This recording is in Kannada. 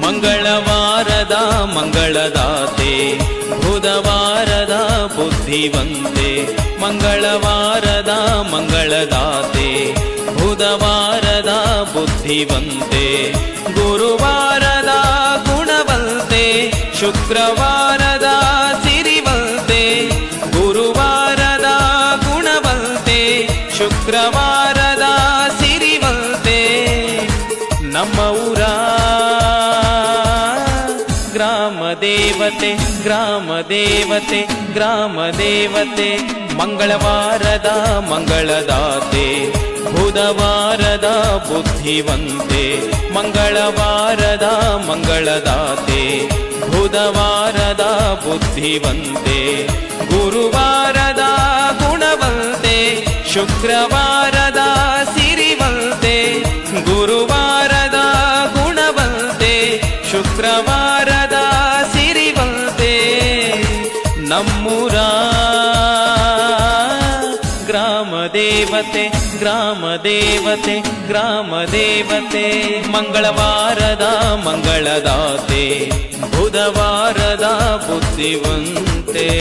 ಮಂಗಳವಾರದ ಮಂಗಳದಾತೆ, ಬುಧವಾರದ ಬುದ್ಧಿವಂತೆ. ಮಂಗಳವಾರದ ಮಂಗಳದಾತೆ, ಬುಧವಾರದ ಬುದ್ಧಿವಂತೆ. ಗುರುವಾರದ ಗುಣವಂತೆ, ಶುಕ್ರವಾರದ ಸಿರಿವಂತೆ. ಗುರುವಾರದ ಗುಣವಂತೆ, ಶುಕ್ರವಾರದ ಸಿರಿವಂತೆ. ನಮ್ಮ ಊರ ಗ್ರಾಮ ದೇವತೆ, ಗ್ರಾಮ ದೇವತೆ, ಗ್ರಾಮ ದೇವತೆ. ಮಂಗಳವಾರದ ಮಂಗಳದಾತೆ, ಬುಧವಾರದ ಬುದ್ಧಿವಂತೆ. ಮಂಗಳವಾರದ ಮಂಗಳದಾತೆ, ಬುಧವಾರದ ಬುದ್ಧಿವಂತೆ. ಗುರುವಾರದ ಗುಣವಂತೆ, ಶುಕ್ರವಾರದ ಸಿರಿವಂತೆ. ಗುರುವಾರದ ಗುಣವಂತೆ, ಶುಕ್ರವಾರದ ಸಿರಿವಂತೆ. ನಮ್ಮೂರ ಗ್ರಾಮ ದೇವತೆ, ಗ್ರಾಮ ದೇವತೆ, ಗ್ರಾಮ ದೇವತೆ. ಮಂಗಳವಾರದ ಮಂಗಳದಾತೆ, ಬುಧವಾರದ ಬುದ್ಧಿವಂತೆ.